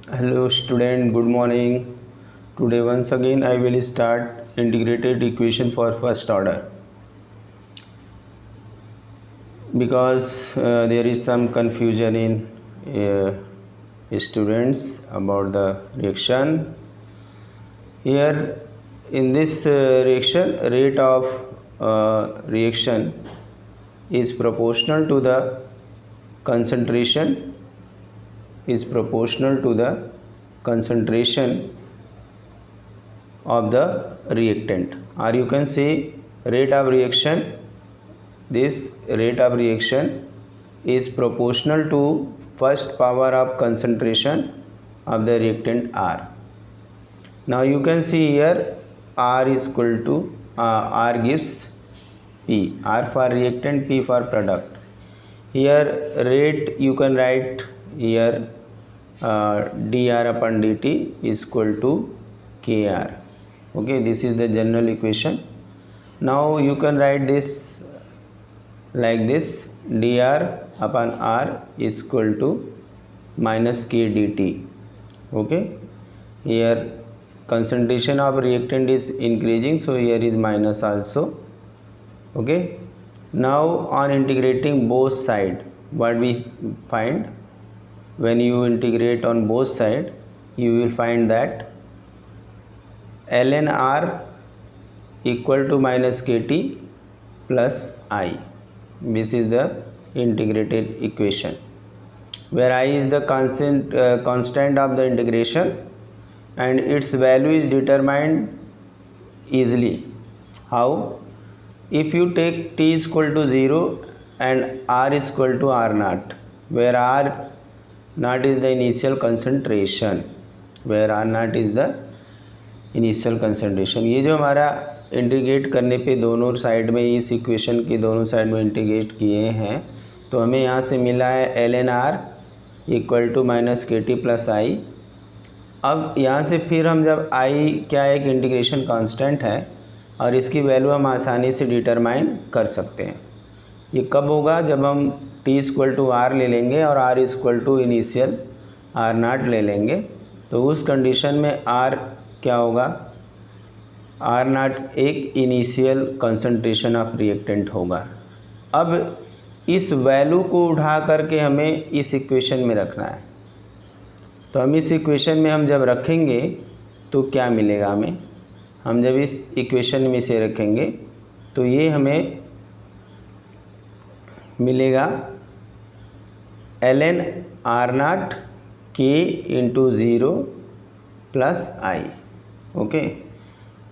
Hello student, good morning. Today once again I will start integrated equation for first order because there is some confusion in students about the reaction. Here in this reaction, rate of reaction is proportional to the concentration of the reactant, or you can say rate of reaction. This rate of reaction is proportional to first power of concentration of the reactant R. Now you can see here R is equal to R gives P, R for reactant, P for product. Here rate you can write here dr upon dt is equal to kr. Okay, this is the general equation. Now you can write this like this: dr upon r is equal to minus k dt. Okay, here concentration of reactant is increasing, so here is minus also. Okay, now on integrating both side, what we find, when you integrate on both side, you will find that ln r equal to minus kt plus I. This is the integrated equation, where I is the constant of the integration and its value is determined easily. How? If you take t is equal to 0 and r is equal to r naught, where r naught is the initial concentration, ये जो हमारा integrate करने पे दोनों side में, इस equation के दोनों साइड में इंटीग्रेट किए हैं, तो हमें यहाँ से मिला है ln r equal to minus K T plus I. अब यहाँ से फिर हम जब i क्या है, एक इंटीग्रेशन कांस्टेंट है और इसकी वैल्यू हम आसानी से डिटरमाइन कर सकते हैं. ये कब होगा? जब हम t इक्वल टू आर ले लेंगे और r equal to initial R naught ले लेंगे, तो उस कंडीशन में r क्या होगा? आर नाट एक इनिशियल कंसंट्रेशन ऑफ रिएक्टेंट होगा. अब इस वैल्यू को उठा करके हमें इस इक्वेशन में रखना है. तो हम इस इक्वेशन में हम जब रखेंगे तो क्या मिलेगा हमें? हम जब इस इक्वेशन में इसे रखेंगे तो ये हमें मिलेगा ln r naught k into 0 plus I. Okay,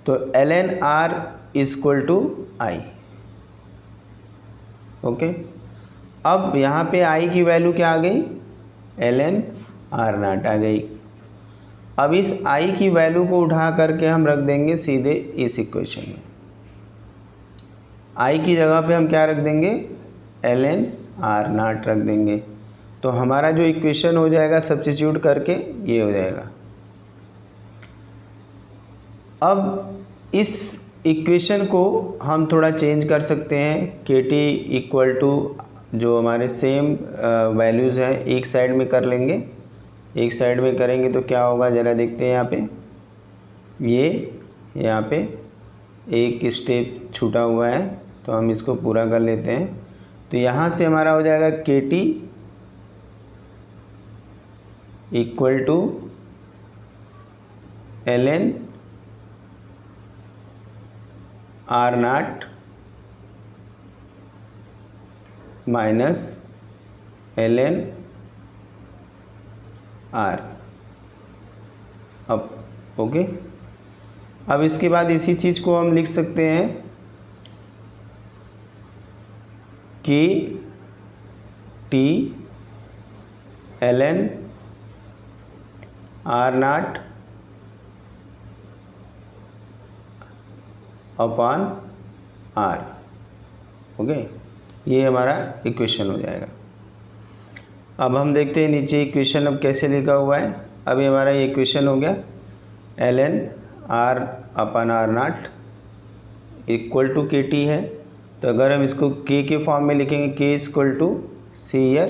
तो ln r equal to I. Okay, अब यहाँ पे i की वैल्यू क्या आ गई? ln r नाट आ गई. अब इस i की वैल्यू को उठा करके हम रख देंगे सीधे इस इक्वेशन में. i की जगह पे हम क्या रख देंगे? ln r नाट रख देंगे. तो हमारा जो इक्वेशन हो जाएगा सब्स्टिट्यूट करके ये हो जाएगा. अब इस इक्वेशन को हम थोड़ा चेंज कर सकते हैं. के टी इक्वल टू जो हमारे सेम वैल्यूज़ हैं एक साइड में कर लेंगे. एक साइड में करेंगे तो क्या होगा, ज़रा देखते हैं. यहाँ पे यहाँ पे एक स्टेप छूटा हुआ है, तो हम इसको पूरा कर लेते हैं. तो यहाँ से हमारा हो जाएगा K T equal to ln r naught minus ln r. अब ओके, अब इसके बाद इसी चीज़ को हम लिख सकते हैं कि टी ln r नाट अपॉन r. ओके, ये हमारा इक्वेशन हो जाएगा. अब हम देखते हैं नीचे इक्वेशन अब कैसे लिखा हुआ है. अभी हमारा ये इक्वेशन हो गया ln r upon r naught equal to K T है. तो अगर हम इसको k के फॉर्म में लिखेंगे, k equal to C year,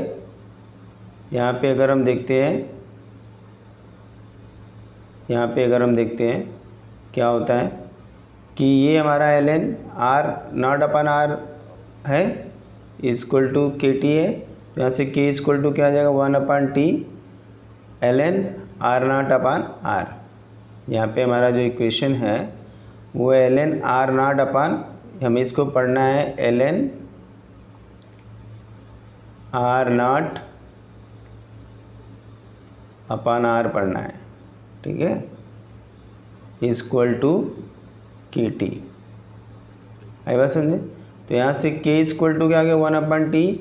यहाँ पे अगर हम देखते हैं यहाँ पे अगर हम देखते हैं क्या होता है कि ये हमारा ln r not upon r है इक्वल टू के टी है। तो यहाँ से k इक्वल टू क्या आ जाएगा 1/t ln r not upon r। यहाँ पे हमारा जो इक्वेशन है वो ln r नॉट अपन, हमें इसको पढ़ना है ln r not upon r पढ़ना है, ठीक है, इक्वल टू के टी। आई बात समझे। तो यहाँ से k इक्वल टू क्या आ गया 1/t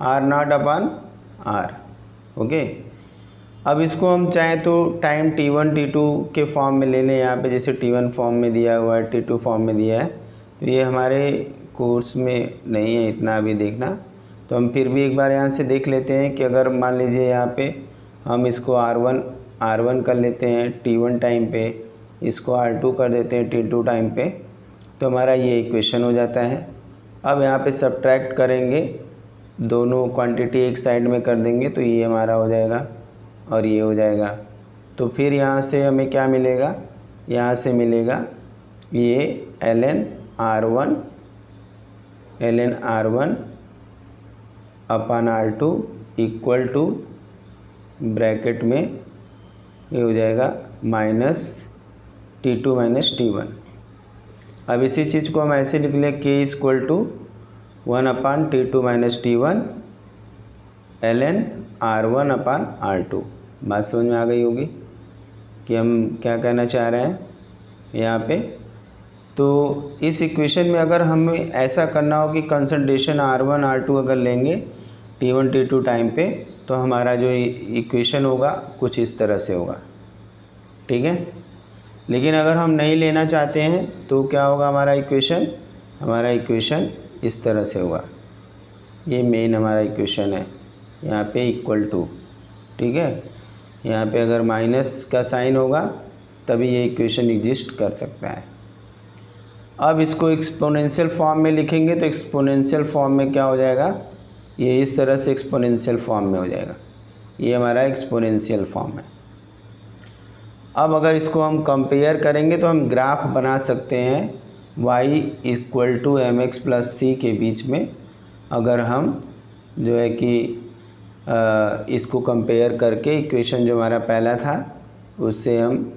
r not upon r। Okay, अब इसको हम चाहें तो टाइम t1 t2 के फॉर्म में ले लें। यहाँ पे जैसे t1 फॉर्म में दिया हुआ है, t2 फॉर्म में दिया है, तो ये हमारे कोर्स में नहीं है इतना अभी देखना। तो हम फिर भी एक बार यहाँ से देख लेते हैं कि अगर मान लीजिए यहाँ पे हम इसको r1 कर लेते हैं t1 टाइम पे, इसको r2 कर देते हैं t2 टाइम पे, तो हमारा ये इक्वेशन हो जाता है। अब यहाँ पे सब्ट्रैक्ट करेंगे, दोनों क्वांटिटी एक साइड में कर देंगे तो ये हमारा हो जाएगा और ये हो जाएगा। तो फिर यहाँ से हमें क्या मिलेगा, यहाँ से मिलेगा ये ln r1 upon r2 equal to bracket में ये हो जाएगा -t2 - t1। अब इसी चीज़ को हम ऐसे लिख लें k equal to 1/t2 - t1 ln r1 upon r2। बात समझ में आ गई होगी कि हम क्या कहना चाह रहे हैं यहाँ पे। तो इस इक्वेशन में अगर हमें ऐसा करना हो कि कंसंट्रेशन r1 r2 अगर लेंगे t1 t2 टाइम पे, तो हमारा जो इक्वेशन होगा कुछ इस तरह से होगा, ठीक है। लेकिन अगर हम नहीं लेना चाहते हैं तो क्या होगा हमारा इक्वेशन इस तरह से होगा। ये मेन हमारा इक्वेशन है यहाँ पे इक्वल टू, ठीक है। यहाँ पे अगर माइनस का साइन होगा तभी ये इक्वेशन एग्जिस्ट कर सकता है। अब इसको एक्सपोनेंशियल फॉर्म में लिखेंगे तो एक्सपोनेंशियल फॉर्म में क्या हो जाएगा, ये इस तरह से एक्सपोनेंशियल फॉर्म में हो जाएगा। ये हमारा एक्सपोनेंशियल फॉर्म है। अब अगर इसको हम कंपेयर करेंगे तो हम ग्राफ बना सकते हैं y equal to mx plus c के बीच में। अगर हम जो है कि इसको कंपेयर करके इक्वेशन जो हमारा पहला था उससे हम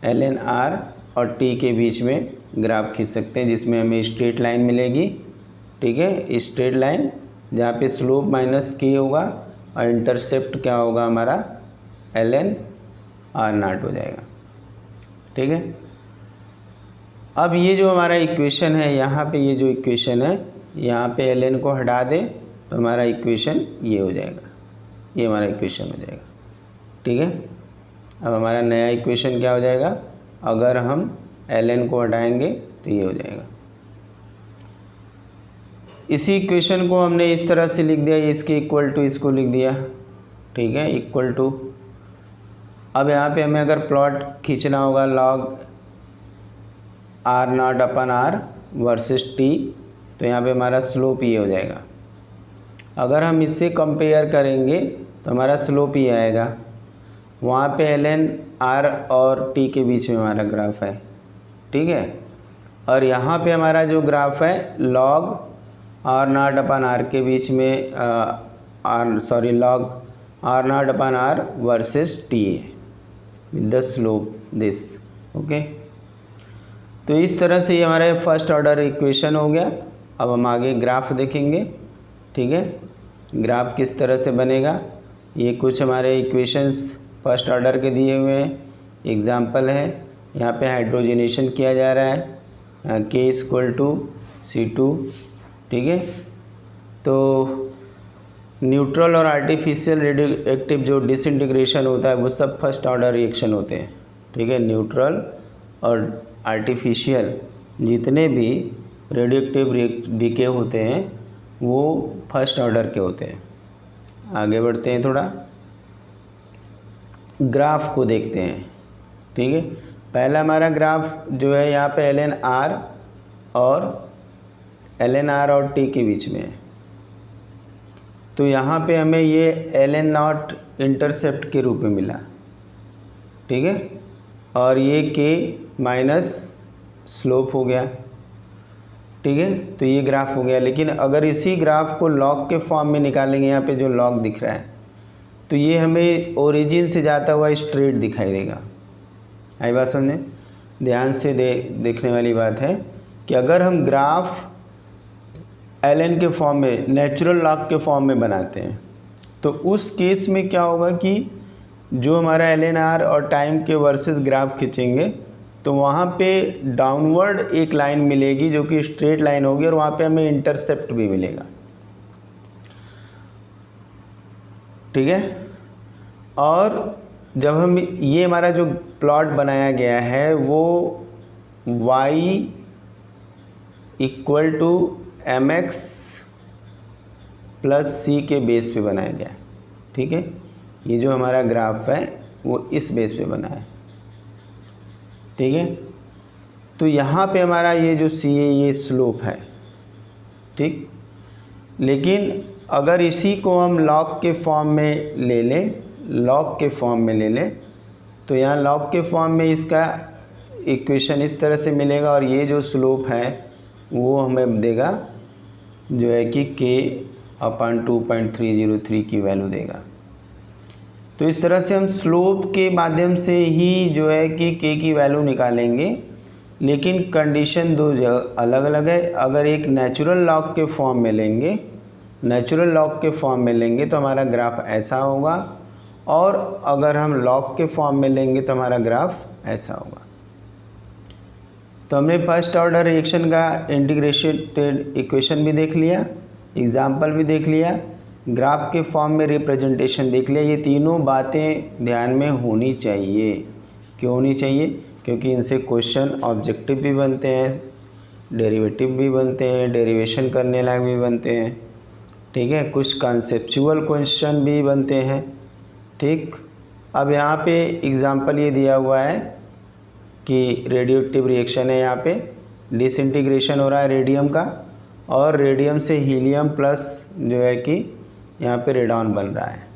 ln r और t के बीच में ग्राफ खींच सकते हैं, जिसमें हमें स्ट्रेट लाइन मिलेगी, ठीक है, स्ट्रेट लाइन जहाँ पे स्लोप -k होगा और इंटरसेप्ट क्या होगा हमारा ln r0 हो जाएगा, ठीक है। अब ये जो हमारा इक्वेशन है, यहाँ पे ये जो इक्वेशन है, यहाँ पे ln को हटा दें तो हमारा इक्वेशन ये हो जाएगा, ये हमारा इक्वेशन हो जाएगा, ठीक है। अब हमारा नया इक्वेशन क्या हो जाएगा, अगर हम ln को हटाएंगे तो ये हो जाएगा। इसी इक्वेशन को हमने इस तरह से लिख दिया, इसके इक्वल टू इसको लिख दिया, ठीक है, इक्वल टू। अब यहाँ पे हमें अगर प्लॉट खींचना होगा log r0 अपन r वर्सेस t, तो यहाँ पे हमारा स्लोप ये हो जाएगा। अगर हम इससे कंपेयर करेंगे तो हमारा स्लोप ये आएगा। वहाँ पे ln r और t के बीच में हमारा ग्राफ है, ठीक है। और यहाँ पे हमारा जो ग्राफ है log r0 अपन r के बीच में log r0 अपन r वर्सेस t है with the slope this, okay. तो इस तरह से ये हमारा फर्स्ट ऑर्डर इक्वेशन हो गया। अब हम आगे ग्राफ देखेंगे, ठीक है। ग्राफ किस तरह से बनेगा, ये कुछ हमारे इक्वेशंस फर्स्ट ऑर्डर के दिए हुए हैं, एग्जाम्पल है। यहाँ पे हाइड्रोजनेशन किया जा रहा है k इक्वल टू C2, ठीक है। तो न्यूट्रल और आर्टिफिशियल रेडियोएक्टिव जो डिसइंटीग्रेशन होता है वो सब फर्स्ट ऑर्डर रिएक्शन होते हैं, ठीक है। न्यूट्रल और आर्टिफिशियल जितने भी रेडियोएक्टिव डीके होते हैं वो फर्स्ट ऑर्डर के होते हैं। आगे बढ़ते हैं, थोड़ा ग्राफ को देखते हैं, ठीक है। पहला हमारा ग्राफ जो है यहाँ पे ln r और t के बीच में है। तो यहाँ पे हमें ये ln0 इंटरसेप्ट के रूप में मिला, ठीक है। और ये के माइनस स्लोप हो गया, ठीक है। तो ये ग्राफ हो गया। लेकिन अगर इसी ग्राफ को लॉग के फॉर्म में निकालेंगे, यहाँ पे जो लॉग दिख रहा है, तो ये हमें ओरिजिन से जाता हुआ स्ट्रेट दिखाई देगा। आई बात समझे? ध्यान से देखने वाली बात है कि अगर हम ग्राफ ln के फॉर्म में, नेचुरल लॉग के फॉर्म में बनाते हैं, तो उस केस में क्या होगा कि जो हमारा ln_r और टाइम के वर्सेस ग्राफ खींचेंगे तो वहाँ पे डाउनवर्ड एक लाइन मिलेगी जो कि स्ट्रेट लाइन होगी, और वहाँ पे हमें इंटरसेप्ट भी मिलेगा, ठीक है। और जब हम ये हमारा जो प्लॉट बनाया गया है वो y equal to mx plus c के बेस पे बनाया गया है, ठीक है। ये जो हमारा ग्राफ है वो इस बेस पे बना है, ठीक है। तो यहाँ पे हमारा ये जो c है ये स्लोप है, ठीक। लेकिन अगर इसी को हम लॉग के फॉर्म में ले लें, लॉग के फॉर्म में ले लें, तो यहाँ लॉग के फॉर्म में इसका इक्वेशन इस तरह से मिलेगा, और ये जो स्लोप है वो हमें देगा जो है कि k/2.303 की वैल्यू देगा। तो इस तरह से हम स्लोप के माध्यम से ही जो है कि k की वैल्यू निकालेंगे। लेकिन कंडीशन दो जगह अलग अलग है। अगर एक नेचुरल लॉग के फॉर्म में लेंगे, नेचुरल लॉग के फॉर्म में लेंगे तो हमारा ग्राफ ऐसा होगा, और अगर हम लॉग के फॉर्म में लेंगे तो हमारा ग्राफ ऐसा होगा। तो हमने फर्स्ट ऑर्डर रिएक्शन का इंटीग्रेटेड इक्वेशन भी देख लिया, एग्जाम्पल भी देख लिया, ग्राफ के फॉर्म में रिप्रेजेंटेशन देख लिया। ये तीनों बातें ध्यान में होनी चाहिए। क्यों होनी चाहिए? क्योंकि इनसे क्वेश्चन ऑब्जेक्टिव भी बनते हैं, डेरिवेटिव भी बनते हैं, डेरिवेशन करने लायक भी बनते हैं, ठीक है। कुछ कॉन्सेप्चुअल क्वेश्चन भी बनते हैं, ठीक। अब यहाँ पे एग्जांपल ये दिया हुआ है कि रेडियोएक्टिव रिएक्शन है, यहाँ पे डिसइंटीग्रेशन हो रहा है रेडियम का, और रेडियम से हीलियम प्लस जो है कि यहाँ पे रेडॉन बन रहा है।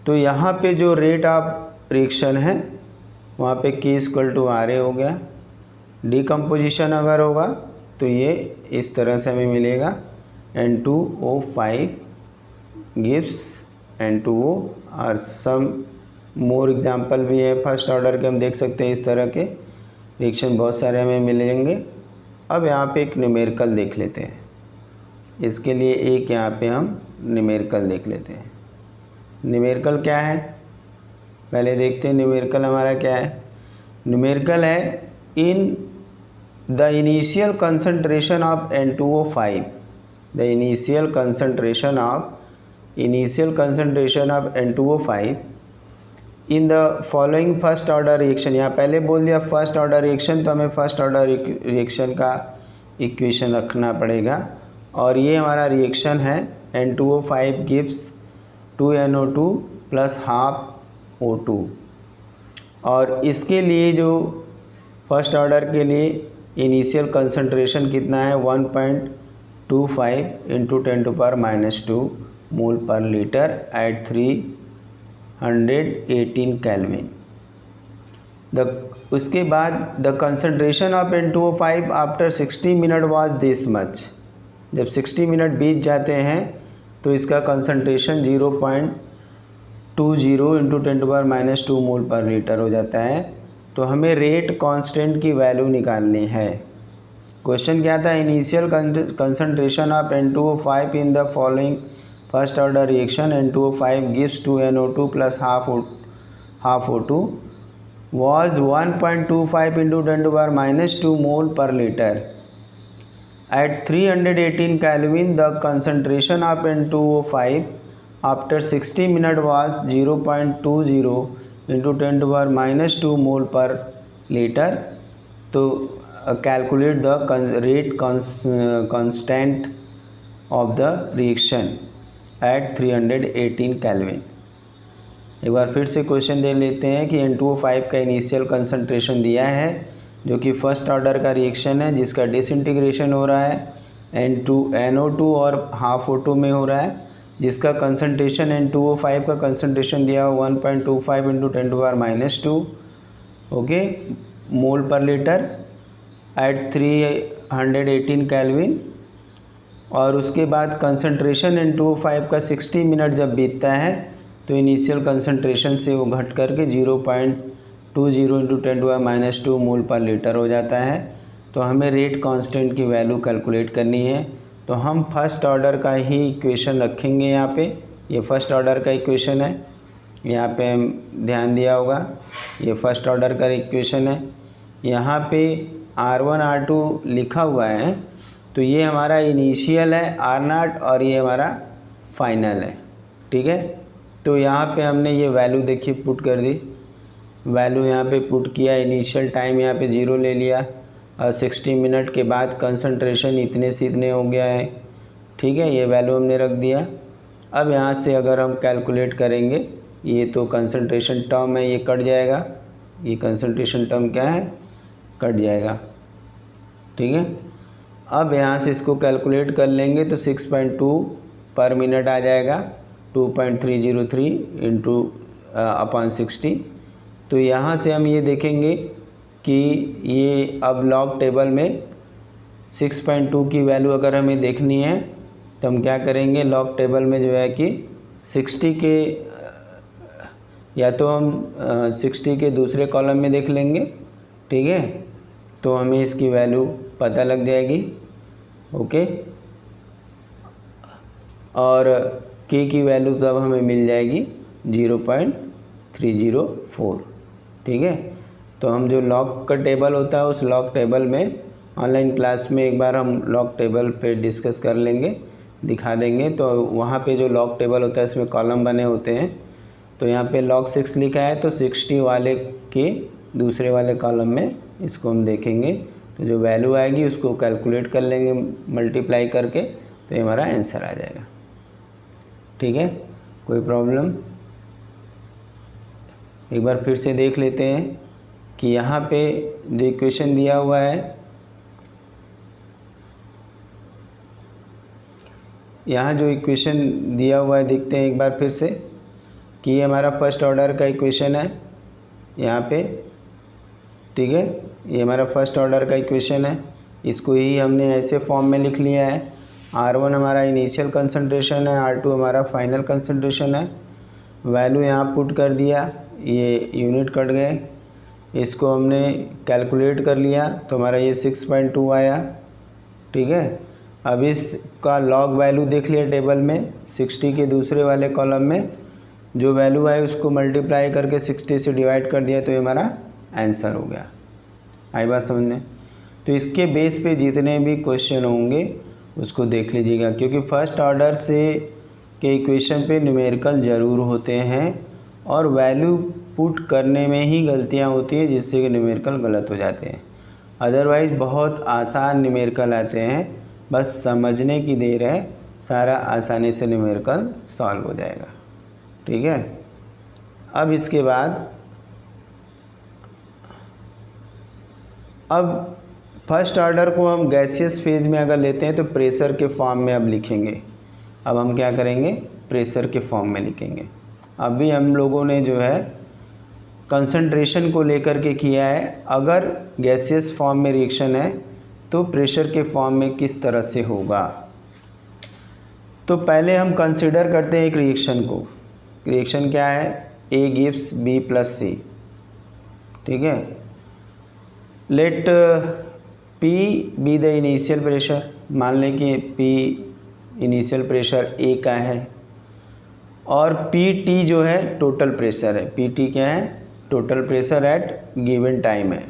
तो यहाँ पे जो रेट ऑफ रिएक्शन है वहाँ पे K=RA हो गया। डिकम्पोजिशन अगर होगा तो ये इस तरह से हमें मिलेगा, N2O5 गिव्स N2O, और सम मोर एग्जाम्पल भी है फर्स्ट ऑर्डर के, हम देख सकते हैं इस तरह के रिएक्शन बहुत सारे हमें मिलेंगे। अब यहाँ पे एक न्यूमेरिकल देख लेते हैं। इसके लिए एक यहाँ पे हम न्यूमेरिकल देख लेते हैं। न्यूमेरिकल क्या है पहले देखते हैं। न्यूमेरिकल हमारा क्या है? न्यूमेरिकल है in the initial concentration of N2O5, the initial concentration of N2O5 in the following first order reaction. यहाँ पहले बोल दिया फर्स्ट ऑर्डर रिएक्शन, तो हमें फर्स्ट ऑर्डर रिएक्शन का इक्वेशन रखना पड़ेगा। और ये हमारा रिएक्शन है N2O5 gives 2NO2 plus half O2। और इसके लिए जो फर्स्ट ऑर्डर के लिए इनिशियल कंसंट्रेशन कितना है 1.25 इंटू 10⁻² मोल पर लीटर एट 318 केल्विन। उसके बाद the concentration of N2O5 after 60 minute was this much. जब 60 मिनट बीत जाते हैं तो इसका कंसंट्रेशन 0.20 इंटू 10⁻² मोल पर लीटर हो जाता है। तो हमें रेट कांस्टेंट की वैल्यू निकालनी है। क्वेश्चन क्या था? Initial concentration of N2O5 in the following first order reaction N2O5 gives 2NO2 plus half O2 was 1.25 into 10⁻² मोल पर litre. At 318 Kelvin, the concentration of N2O5 after 60 minutes was 0.20 into 10⁻² मोल पर litre. तो calculate the rate constant of the reaction at 318 Kelvin। एक बार फिर से question दे लेते हैं कि N2O5 का इनिशियल कंसंट्रेशन दिया है जो कि फर्स्ट ऑर्डर का रिएक्शन है जिसका डिसइंटीग्रेशन हो रहा है NO2 और हाफ O2 में हो रहा है, जिसका कंसंट्रेशन N2O5 का कंसंट्रेशन दिया हुआ 1.25 इंटू 10⁻²। ओके, मोल पर लीटर एट 318 केल्विन। और उसके बाद कंसंट्रेशन इन 205 का 60 मिनट जब बीतता है तो इनिशियल कंसंट्रेशन से वो घट करके 0.20 इंटू 10⁻² मोल पर लीटर हो जाता है। तो हमें रेट कांस्टेंट की वैल्यू कैलकुलेट करनी है। तो हम फर्स्ट ऑर्डर का ही इक्वेशन रखेंगे यहाँ पे। ये फर्स्ट ऑर्डर का इक्वेशन है, यहाँ पे ध्यान दिया होगा, ये फर्स्ट ऑर्डर का इक्वेशन है। यहाँ पे R1 R2 लिखा हुआ है, तो ये हमारा इनिशियल है R0 और ये हमारा फाइनल है। ठीक है, तो यहाँ पे हमने ये वैल्यू देखिए पुट कर दी, वैल्यू यहाँ पे पुट किया, इनिशियल टाइम यहाँ पे 0 ले लिया और 60 मिनट के बाद कंसंट्रेशन इतने से इतने हो गया है। ठीक है, ये वैल्यू हमने रख दिया। अब यहाँ से अगर हम कैलकुलेट करेंगे, ये तो कंसंट्रेशन टर्म है, ये कट जाएगा, ये कंसंट्रेशन टर्म क्या है, कट जाएगा। ठीक है, अब यहाँ से इसको कैलकुलेट कर लेंगे तो 6.2 पर मिनट आ जाएगा, 2.303 इंटू अपॉन 60। तो यहाँ से हम ये देखेंगे कि ये अब लॉग टेबल में 6.2 की वैल्यू अगर हमें देखनी है तो हम क्या करेंगे, लॉग टेबल में जो है कि 60 के या तो हम 60 के दूसरे कॉलम में देख लेंगे। ठीक है, तो हमें इसकी वैल्यू पता लग जाएगी। ओके, और के की वैल्यू तब हमें मिल जाएगी 0.304। ठीक है, तो हम जो लॉग का टेबल होता है उस लॉग टेबल में ऑनलाइन क्लास में एक बार हम लॉग टेबल पे डिस्कस कर लेंगे, दिखा देंगे। तो वहाँ पे जो लॉग टेबल होता है इसमें कॉलम बने होते हैं। तो यहाँ पे log 6 लिखा है तो 60 वाले के दूसरे वाले कॉलम में इसको हम देखेंगे, तो जो वैल्यू आएगी उसको कैलकुलेट कर लेंगे मल्टीप्लाई करके, तो ये हमारा आंसर आ जाएगा। ठीक है, कोई प्रॉब्लम? एक बार फिर से देख लेते हैं कि यहाँ पे जो इक्वेशन दिया हुआ है, यहाँ जो इक्वेशन दिया हुआ है देखते हैं एक बार फिर से कि ये हमारा फर्स्ट ऑर्डर का इक्वेशन है यहाँ पे। ठीक है, ये हमारा फर्स्ट ऑर्डर का इक्वेशन है, इसको ही हमने ऐसे फॉर्म में लिख लिया है। R1 हमारा इनिशियल कंसंट्रेशन है, R2 हमारा फाइनल कंसंट्रेशन है। वैल्यू यहाँ पुट कर दिया, ये यूनिट कट गए, इसको हमने कैलकुलेट कर लिया तो हमारा ये 6.2 आया। ठीक है, अब इसका लॉग वैल्यू देख लिया टेबल में, 60 के दूसरे वाले कॉलम में जो वैल्यू आई उसको मल्टीप्लाई करके 60 से डिवाइड कर दिया, तो ये हमारा आंसर हो गया। आई बात समझ में? तो इसके बेस पे जितने भी क्वेश्चन होंगे उसको देख लीजिएगा, क्योंकि फर्स्ट ऑर्डर से के इक्वेशन पे न्यूमेरिकल ज़रूर होते हैं और वैल्यू पुट करने में ही गलतियां होती हैं जिससे कि न्यूमेरिकल गलत हो जाते हैं। अदरवाइज़ बहुत आसान न्यूमेरिकल आते हैं, बस समझने की देर है, सारा आसानी से न्यूमेरिकल सॉल्व हो जाएगा। ठीक है, अब इसके बाद अब फर्स्ट ऑर्डर को हम गैसियस फेज में अगर लेते हैं तो प्रेशर के फॉर्म में अब लिखेंगे। अब हम क्या करेंगे, प्रेशर के फॉर्म में लिखेंगे। अभी हम लोगों ने जो है कंसंट्रेशन को लेकर के किया है, अगर गैसियस फॉर्म में रिएक्शन है तो प्रेशर के फॉर्म में किस तरह से होगा। तो पहले हम कंसिडर करते हैं एक रिएक्शन को। रिएक्शन क्या है, A गिव्स B + C। ठीक है, let P be the initial pressure. मान लें कि P इनिशियल प्रेशर A का है और PT जो है टोटल प्रेशर है। PT क्या है, total pressure at given time है।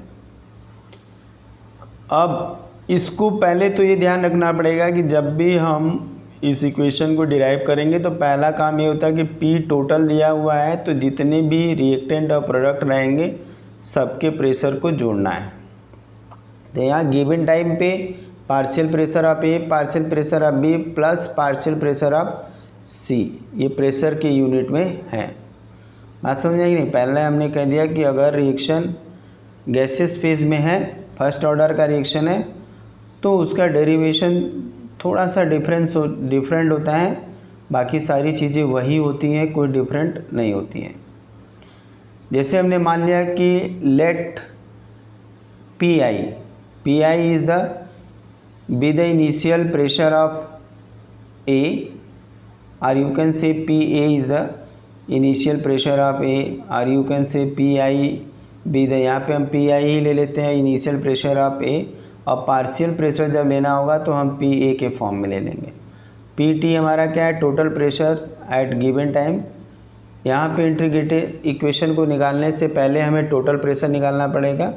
अब इसको पहले तो ये ध्यान रखना पड़ेगा कि जब भी हम इस इक्वेशन को डिराइव करेंगे तो पहला काम ये होता है कि P टोटल दिया हुआ है, तो जितने भी रिएक्टेंट और प्रोडक्ट रहेंगे सबके प्रेशर को जोड़ना है। तो यहाँ गिवन टाइम पे partial pressure of A, partial pressure of B plus partial pressure of C, ये प्रेशर के यूनिट में है। बात समझ आई नहीं? पहले हमने कह दिया कि अगर रिएक्शन गैसियस फेज में है, फर्स्ट ऑर्डर का रिएक्शन है, तो उसका डेरिवेशन थोड़ा सा डिफरेंट होता है, बाकी सारी चीज़ें वही होती हैं, कोई डिफरेंट नहीं होती हैं। जैसे हमने मान लिया कि let P I is the B the initial pressure of A, और you can say P A is the initial pressure of A, और you can say P I B the, यहाँ पे हम पी आई ही ले लेते हैं initial pressure of A, और partial pressure जब लेना होगा तो हम पी ए के फॉर्म में ले लेंगे। पी टी हमारा क्या है, total pressure at given time. यहाँ पे इंटीग्रेटेड इक्वेशन को निकालने से पहले हमें टोटल प्रेशर निकालना पड़ेगा।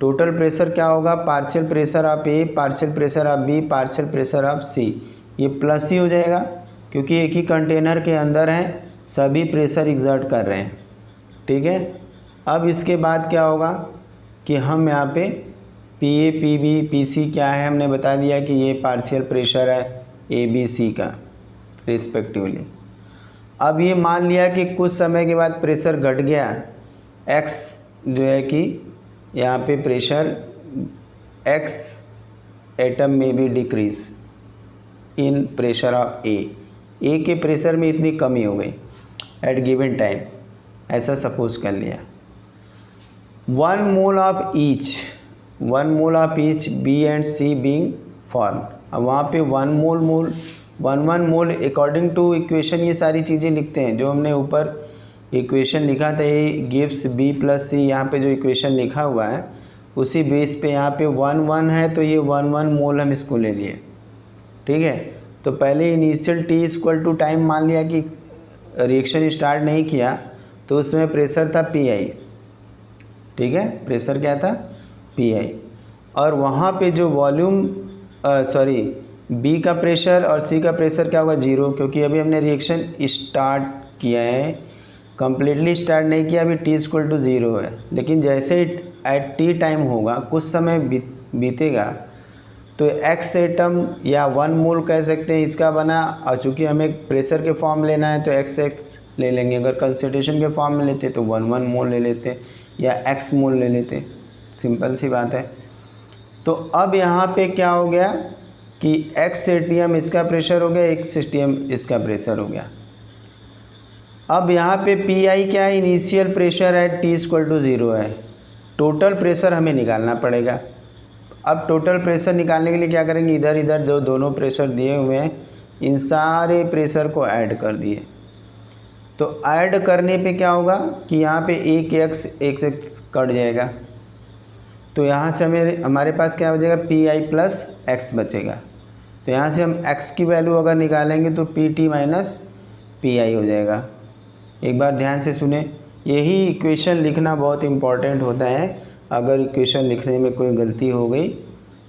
टोटल प्रेशर क्या होगा, partial pressure of A, partial pressure of B, partial pressure of C. ये प्लस ही हो जाएगा क्योंकि एक ही कंटेनर के अंदर हैं, सभी प्रेशर एग्जर्ट कर रहे हैं। ठीक है, अब इसके बाद क्या होगा कि हम यहाँ पे P A, P B, P C क्या है हमने बता दिया कि ये पार्शियल प्रेशर है ए बी सी का रिस्पेक्टिवली। अब ये मान लिया कि कुछ समय के बाद प्रेशर घट गया, एक्स जो है कि यहाँ पे प्रेशर एक्स एटम में भी decrease in pressure of A के प्रेशर में इतनी कमी हो गई एट गिवन टाइम, ऐसा सपोज कर लिया। 1 mole of each B and C being form. अब वहाँ पे 1 मोल अकॉर्डिंग टू इक्वेशन ये सारी चीज़ें लिखते हैं जो हमने ऊपर इक्वेशन लिखा था, ए गिव्स बी प्लस सी। यहाँ पे जो इक्वेशन लिखा हुआ है उसी बेस पे यहाँ पे 1 है तो ये 1 मोल हम इसको ले लिए। ठीक है, तो पहले initial T equal to time मान लिया कि रिएक्शन स्टार्ट नहीं किया तो उसमें प्रेशर था पी आई। ठीक है, प्रेशर क्या था, पी आई। और वहाँ पे जो वॉल्यूम बी का प्रेशर और सी का प्रेशर क्या होगा, 0, क्योंकि अभी हमने रिएक्शन स्टार्ट किया है, कम्प्लीटली स्टार्ट नहीं किया, अभी टी इक्वल टू 0 है। लेकिन जैसे एट टी टाइम होगा, कुछ समय बीतेगा तो एक्स एटम या 1 मोल कह सकते हैं इसका बना, और चूँकि हमें प्रेशर के फॉर्म लेना है तो एक्स ले लेंगे। अगर कंसंट्रेशन के फॉर्म में लेते तो 1 मोल ले लेते या एक्स मोल ले लेते, सिंपल सी बात है। तो अब यहाँ पे क्या हो गया कि एक्स एटीएम इसका प्रेशर हो गया, एक्स एटीएम इसका प्रेशर हो गया। अब यहाँ पे पी आई क्या है, इनिशियल प्रेशर है टी इक्वल टू 0 है। टोटल प्रेशर हमें निकालना पड़ेगा। अब टोटल प्रेशर निकालने के लिए क्या करेंगे, इधर इधर जो दोनों प्रेशर दिए हुए हैं इन सारे प्रेशर को ऐड कर दिए। तो ऐड करने पे क्या होगा कि यहाँ पे एक एक्स कट जाएगा, तो यहाँ से हमारे पास क्या बचेगा, पी आई प्लस एक्स बचेगा। तो यहाँ से हम एक्स की वैल्यू अगर निकालेंगे तो P T minus P I हो जाएगा। एक बार ध्यान से सुने, यही इक्वेशन लिखना बहुत इम्पॉर्टेंट होता है। अगर इक्वेशन लिखने में कोई गलती हो गई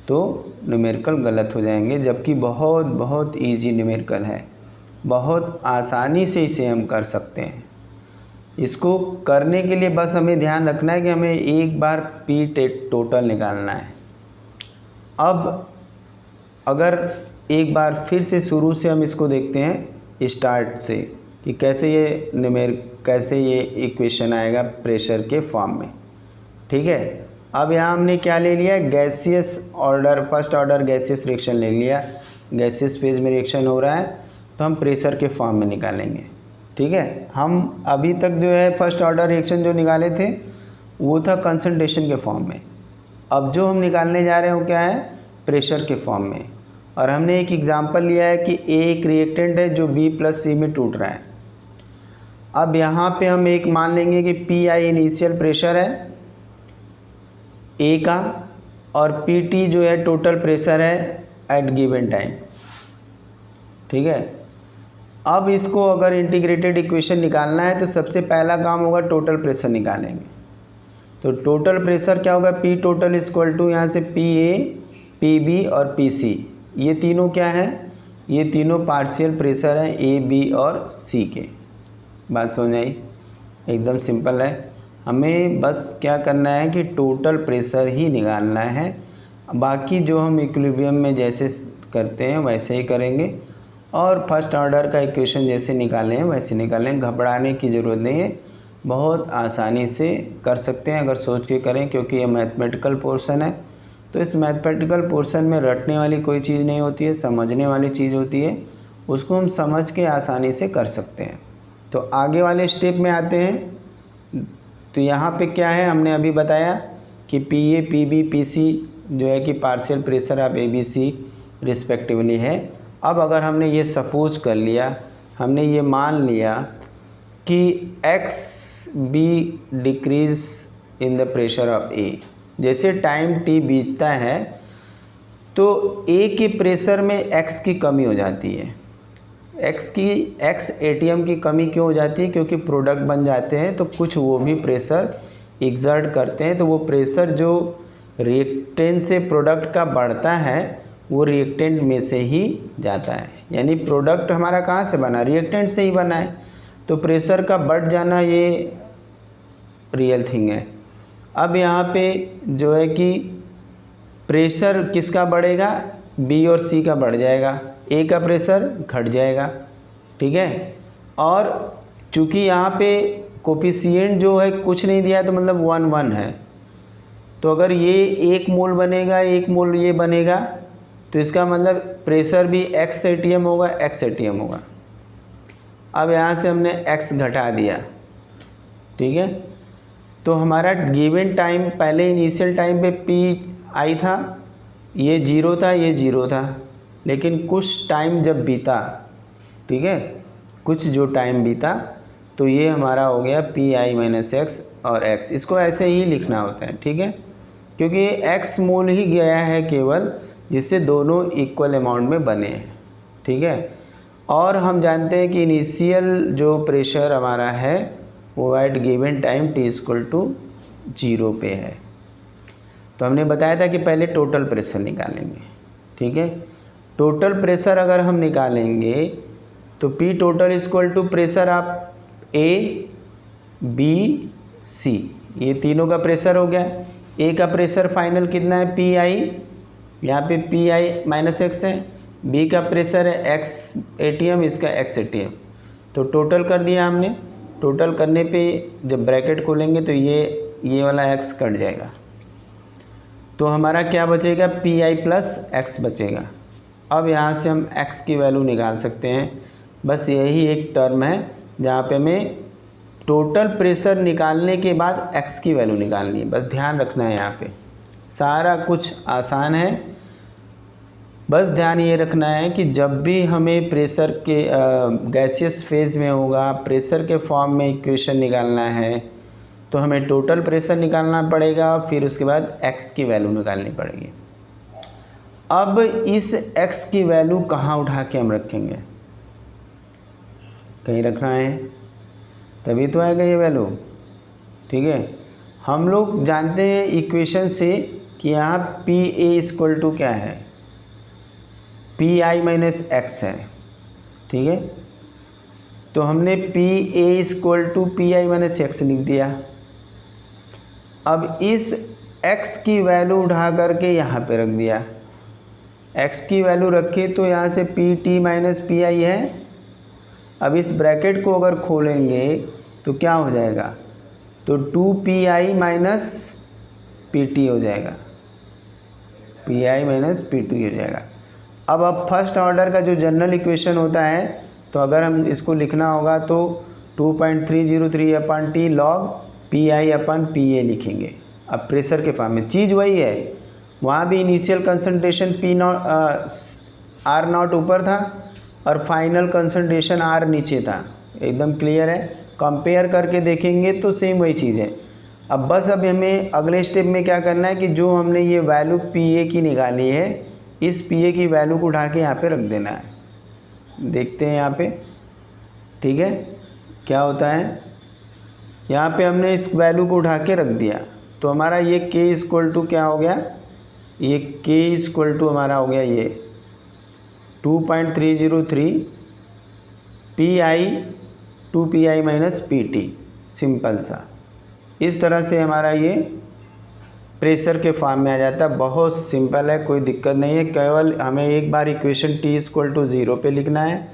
तो न्यूमेरिकल गलत हो जाएंगे, जबकि बहुत बहुत ईजी न्यूमेरिकल है, बहुत आसानी से इसे हम कर सकते हैं। इसको करने के लिए बस हमें ध्यान रखना है कि हमें एक बार पी टोटल निकालना है। अब अगर एक बार फिर से शुरू से हम इसको देखते हैं स्टार्ट से कि कैसे ये इक्वेशन आएगा प्रेशर के फॉर्म में। ठीक है, अब यहाँ हमने क्या ले लिया, gaseous order, first order gaseous reaction ले लिया। गैसियस फेज में रिएक्शन हो रहा है तो हम प्रेशर के फॉर्म में निकालेंगे। ठीक है, हम अभी तक जो है फर्स्ट ऑर्डर रिएक्शन जो निकाले थे वो था कंसंट्रेशन के फॉर्म में। अब जो हम निकालने जा रहे हैं वो क्या है, प्रेशर के फॉर्म में। और हमने एक एग्जांपल लिया है कि ए एक रिएक्टेंट है जो बी प्लस सी में टूट रहा है। अब यहाँ पे हम एक मान लेंगे कि पी आई इनिशियल प्रेशर है ए का, और पी टी जो है टोटल प्रेशर है एट गिवन टाइम। ठीक है, अब इसको अगर इंटीग्रेटेड इक्वेशन निकालना है तो सबसे पहला काम होगा टोटल प्रेशर निकालेंगे। तो टोटल प्रेशर क्या होगा, पी टोटल इक्वल टू यहाँ से पी ए, पी बी और पी सी। ये तीनों क्या है, ये तीनों पार्शियल प्रेशर हैं ए बी और सी के। बात समझ आई, एकदम सिंपल है। हमें बस क्या करना है कि टोटल प्रेशर ही निकालना है, बाकी जो हम इक्विलिब्रियम में जैसे करते हैं वैसे ही करेंगे, और फर्स्ट ऑर्डर का इक्वेशन जैसे निकालें हैं वैसे निकालें। घबराने की ज़रूरत नहीं है, बहुत आसानी से कर सकते हैं अगर सोच के करें, क्योंकि ये मैथमेटिकल पोर्शन है। तो इस मैथमेटिकल पोर्शन में रटने वाली कोई चीज़ नहीं होती है, समझने वाली चीज़ होती है, उसको हम समझ के आसानी से कर सकते हैं। तो आगे वाले स्टेप में आते हैं। तो यहाँ पे क्या है, हमने अभी बताया कि PA, PB, PC जो है कि partial pressure of ABC respectively है। अब अगर हमने ये सपोज कर लिया, हमने ये मान लिया कि XB decrease in the pressure of A, जैसे टाइम T बीतता है तो A के प्रेशर में X की कमी हो जाती है। X ATM की कमी क्यों हो जाती है? क्योंकि प्रोडक्ट बन जाते हैं तो कुछ वो भी प्रेशर एग्जर्ट करते हैं, तो वो प्रेशर जो रिएक्टेंट से प्रोडक्ट का बढ़ता है वो रिएक्टेंट में से ही जाता है। यानी प्रोडक्ट हमारा कहाँ से बना? रिएक्टेंट से ही बना है, तो प्रेशर का बढ़ जाना ये रियल थिंग है। अब यहाँ पे जो है कि प्रेशर किसका बढ़ेगा? B और C का बढ़ जाएगा, A का प्रेशर घट जाएगा, ठीक है। और चूँकि यहाँ पे कोफिशिएंट जो है कुछ नहीं दिया है तो मतलब 1 है, तो अगर ये 1 मोल बनेगा, 1 मोल ये बनेगा, तो इसका मतलब प्रेशर भी X ATM होगा, X ATM होगा। अब यहाँ से हमने X घटा दिया, ठीक है। तो हमारा गिवन टाइम, पहले इनिशियल टाइम पे PI था, ये 0 था, ये 0 था, लेकिन कुछ टाइम जब बीता, ठीक है, कुछ जो टाइम बीता तो ये हमारा हो गया PI माइनस X और X। इसको ऐसे ही लिखना होता है, ठीक है, क्योंकि ये X मोल ही गया है केवल, जिससे दोनों इक्वल अमाउंट में बने हैं, ठीक है। और हम जानते हैं कि इनिशियल जो प्रेशर हमारा है वो एट गिवन टाइम T=0 पे है। तो हमने बताया था कि पहले टोटल प्रेशर निकालेंगे, ठीक है। टोटल प्रेशर अगर हम निकालेंगे तो P total equal to pressure of A, B, C, ये तीनों का प्रेशर हो गया। A का प्रेशर फाइनल कितना है? PI, यहाँ पे PI माइनस X है। B का प्रेशर है X ATM, इसका X ATM। तो टोटल कर दिया हमने। टोटल करने पे जब ब्रैकेट खोलेंगे तो ये वाला X कट जाएगा, तो हमारा क्या बचेगा? PI प्लस X बचेगा। अब यहाँ से हम X की वैल्यू निकाल सकते हैं। बस यही एक टर्म है जहाँ पे हमें टोटल प्रेशर निकालने के बाद X की वैल्यू निकालनी है। बस ध्यान रखना है, यहाँ पे सारा कुछ आसान है। बस ध्यान ये रखना है कि जब भी हमें प्रेशर के गैसियस फेज में होगा, प्रेशर के फॉर्म में इक्वेशन निकालना है, तो हमें टोटल प्रेशर निकालना पड़ेगा, फिर उसके बाद X की वैल्यू निकालनी पड़ेगी। अब इस X की वैल्यू कहाँ उठा के हम रखेंगे? कहीं रखना है, तभी तो आएगा ये वैल्यू, ठीक है। हम लोग जानते हैं इक्वेशन से कि यहाँ PA इक्वल टू क्या है? PI माइनस X है, ठीक है। तो हमने PA equal to PI minus X लिख दिया। अब इस X की वैल्यू उठा करके यहाँ पे रख दिया। X की वैल्यू रखे तो यहाँ से PT माइनस PI है। अब इस ब्रैकेट को अगर खोलेंगे तो क्या हो जाएगा? तो 2PI माइनस PT हो जाएगा, PI माइनस PT हो जाएगा। अब फर्स्ट ऑर्डर का जो जनरल इक्वेशन होता है, तो अगर हम इसको लिखना होगा तो 2.303 अपन T log PI अपन PA लिखेंगे। अब प्रेशर के फॉर्म में चीज़ वही है, वहाँ भी इनिशियल कंसंट्रेशन R0 ऊपर था और फाइनल कंसंट्रेशन R नीचे था। एकदम क्लियर है, कंपेयर करके देखेंगे तो सेम वही चीज़ है। अब बस अब हमें अगले स्टेप में क्या करना है कि जो हमने ये वैल्यू PA की निकाली है, इस PA की वैल्यू को उठा के यहाँ पे रख देना है। देखते हैं यहाँ पे, ठीक है, क्या होता है। यहाँ पे हमने इस वैल्यू को उठा के रख दिया, तो हमारा ये K इक्वल टू क्या हो गया? ये K इक्वल टू हमारा हो गया ये 2.303 PI 2PI minus PT। Simple सा, इस तरह से हमारा ये प्रेशर के फॉर्म में आ जाता है। बहुत सिंपल है, कोई दिक्कत नहीं है। केवल हमें एक बार इक्वेशन T इक्वल टू 0 पे लिखना है,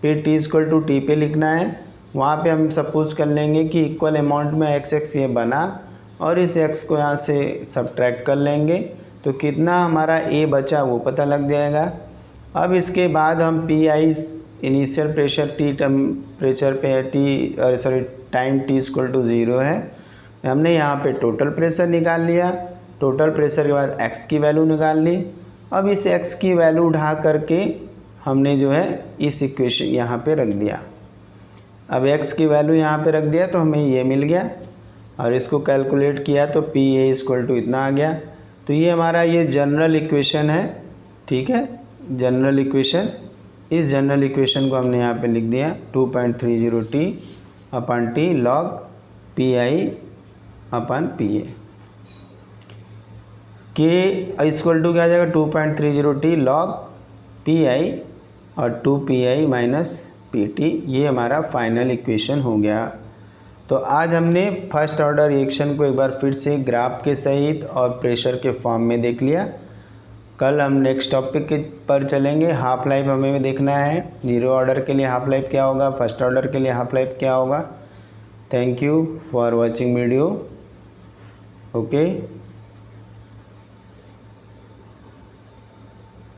फिर T इक्वल टू T पे लिखना है। वहाँ पे हम सपोज कर लेंगे कि इक्वल अमाउंट में XX ये बना और इस X को यहाँ से सब्ट्रैक्ट कर लेंगे, तो कितना हमारा A बचा वो पता लग जाएगा। अब इसके बाद हम PI initial pressure T temperature पे टाइम T इक्वल टू 0 है, हमने यहाँ पे टोटल प्रेशर निकाल लिया, टोटल प्रेशर के बाद x की वैल्यू निकाल ली। अब इस x की वैल्यू उठा करके हमने जो है इस इक्वेशन यहाँ पे रख दिया। अब x की वैल्यू यहाँ पे रख दिया तो हमें ये मिल गया और इसको कैलकुलेट किया तो PA = इतना आ गया। तो ये हमारा ये जनरल इक्वेशन है, ठीक है, जनरल इक्वेशन। इस जनरल इक्वेशन को हमने यहाँ पे लिख दिया 2.30T/T log PI/PA। K = क्या आ जाएगा 2.30T log PI और 2PI - PT, ये हमारा फाइनल इक्वेशन हो गया। तो आज हमने फर्स्ट ऑर्डर रिएक्शन को एक बार फिर से ग्राफ के सहित और प्रेशर के फॉर्म में देख लिया। कल हम नेक्स्ट टॉपिक के पर चलेंगे। हाफ लाइफ हमें देखना है, जीरो ऑर्डर के लिए हाफ लाइफ क्या होगा, फर्स्ट ऑर्डर के लिए हाफ लाइफ क्या होगा। Thank you for watching video. Okay.